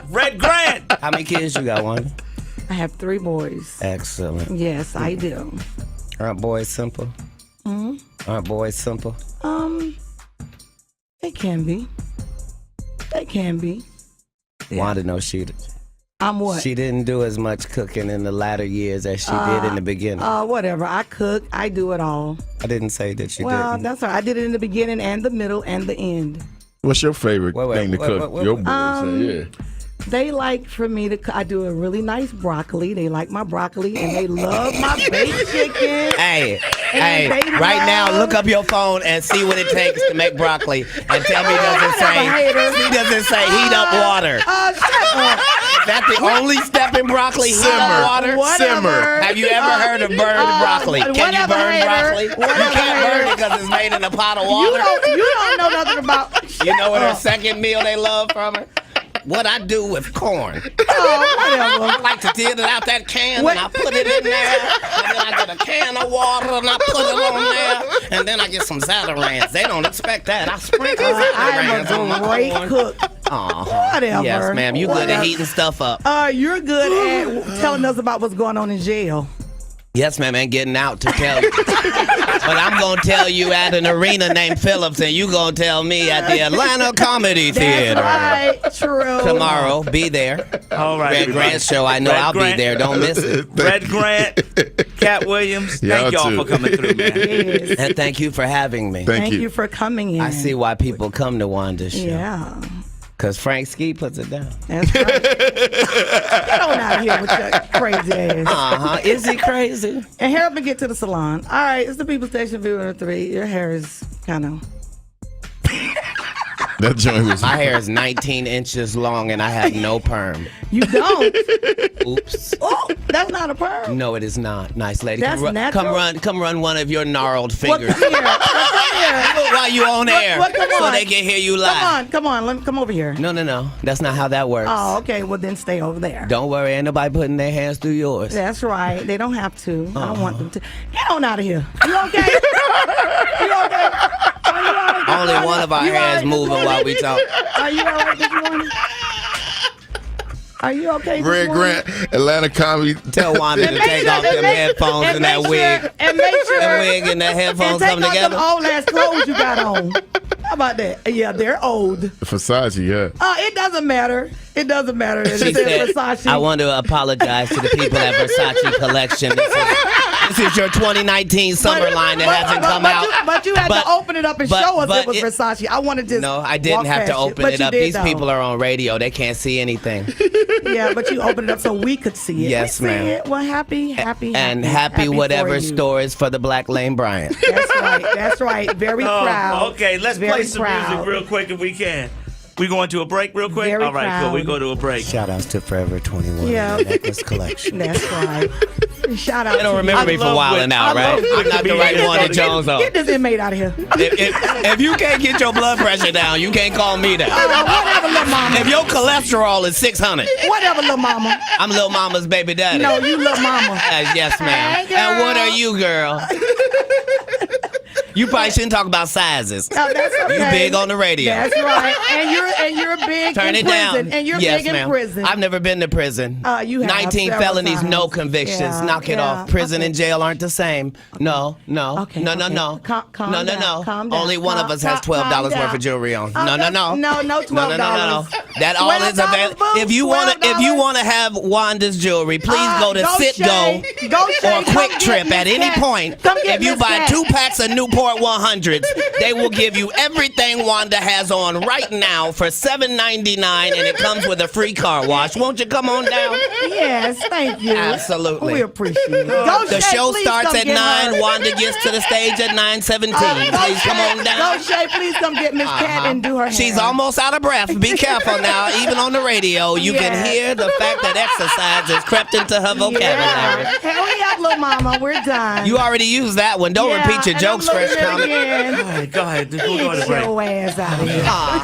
Red Grant. How many kids you got, Wanda? I have 3 boys. Excellent. Yes, I do. Aren't boys simple? Aren't boys simple? They can be. They can be. Yeah. Wanda knows she I'm what? She didn't do as much cooking in the latter years as she did in the beginning. Whatever. I cook. I do it all. I didn't say that you Well, didn't. that's all right. I did it in the beginning and the middle and the end. What's your favorite thing to cook? Your boys, yeah. They like for me to. I do a really nice broccoli. They like my broccoli and they love my baked chicken. Hey, And they right now, love- look up your phone and see what it takes to make broccoli, and tell me does it say heat up water? Shut up. Is that the only step in broccoli? Heat up water? Whatever. Have you ever heard of burned broccoli? Can you whatever, burn hater. broccoli? You Whatever, can't burn it hater. because it's made in a pot of You water. don't know nothing about. You know what her second meal they love from her? What I do with corn. Whatever. I like to get it out that can and I put it in there. And then I get a can of water and I put it on there. And then I get some Zatarans. They don't expect that. I sprinkle Zatarans on my I'm a great corn. cook. Whatever. Yes, ma'am. You good at heating stuff up. You're good at telling us about what's going on in jail. Yes, ma'am, and getting out to tell you. But I'm going to tell you at an arena named Phillips, and you going to tell me at the Atlanta Comedy Theater. That's right. True. Tomorrow, be there. All right, Red Grant show, I know Red I'll Grant. be there. Don't miss it. Red Grant, Katt Williams, thank y'all too. for coming through, man. Yes. And thank you for having me. Thank Thank you. you for coming in. I see why people come to Wanda's show. Yeah. Because Frank Ski puts it down. That's right. Get on out of here with your crazy ass. Uh-huh. Is he crazy? And hurry up and get to the salon. All right, it's the People Station Viewer 3. Your hair is kind of. That joint was. My hair is 19 inches long and I have no perm. You don't. Oops. Oh, that's not a perm. No, it is not. Nice lady. That's natural. Come run one of your gnarled Well, fingers. come here. Come here. While you on air, Come so on. they can hear you live. Come on. Let me come over here. No. That's not how that works. Oh, okay. Well, then stay over there. Don't worry, ain't nobody putting their hands through yours. That's right. They don't have to. I don't want them to. Get on out of here. You okay? You okay? Are you all right? Only one of our You all hands right this moving morning? while we talk. Are you all right this morning? Are you okay this Red morning? Grant, Atlanta Comedy. Tell Wanda to Make take sure- off them make- headphones and that make wig. sure- And make sure. That wig and that headphones and come take off together. them old ass clothes you got on. How about that? Yeah, they're old. Versace, yeah. It doesn't matter. It doesn't matter. It She said said, Versace. I want to apologize to the people at Versace Collection. This is your 2019 summer line that hasn't come out. But you had to open it up and show us it was Versace. I wanted to. No, I didn't have to open it up. These people are on radio. They can't see anything. Yeah, but you opened it up so we could see it. Yes, We see ma'am. it. Well, happy And happy whatever for you. store is for the Black Lane Bryant. That's right. That's right. Very proud. Okay, let's Very play some proud. music real quick if we can. We going to a break real quick? Very All right, cool. We proud. go to a break. Shout outs to Forever 21 Yeah. Necklace Collection. That's right. Shout out. They don't to remember you. me for wilding out, right? I'm not the right one to Jones on. Get this inmate out of here. If you can't get your blood pressure down, you can't call me down. Whatever, little mama. If your cholesterol is 600, Whatever, little mama. I'm Lil Mama's baby daddy. No, you little mama. Yes, ma'am. Hey, And what girl. are you, girl? You probably shouldn't talk about sizes. No, that's okay. You big on the radio. That's right. And you're big Turn in it prison. down. And you're yes, big ma'am. in prison. I've never been to prison. You have 19 several felonies, no times. convictions. Yeah, Knock it yeah. off. Prison Okay. and jail aren't the same. No. Okay, No. Calm No. down. Calm down. Only one of us has Calm $12 worth down. of jewelry on. Oh, No. no, $12. No. That all is available. $12, If you $12. wanna have Wanda's jewelry, please go to Citgo Go Shay. or Come Quick get Trip Miss at any Cat. point. Come get If you Miss buy Cat. 2 packs of Newport 100s, they will give you everything Wanda has on right now for $7.99, and it comes with a free car wash. Won't you come on down? Yes, thank you. Absolutely. We appreciate it. Go The Shay, show please starts come at get 9. her. Wanda gets to the stage at 9:17. Go Please come Shay. on down. Go Shay, please come get Miss Cat and do her hair. She's almost out of breath. Be careful now. Even on the radio, you can Yeah. hear the fact that exercise has crept into her vocabulary. Yeah. Hurry up, little mama. We're done. You already used that one. Don't Yeah, repeat your and jokes, I'm Fresh looking at it Comic. again. All right, go ahead. We'll go to Get break. your ass out of here.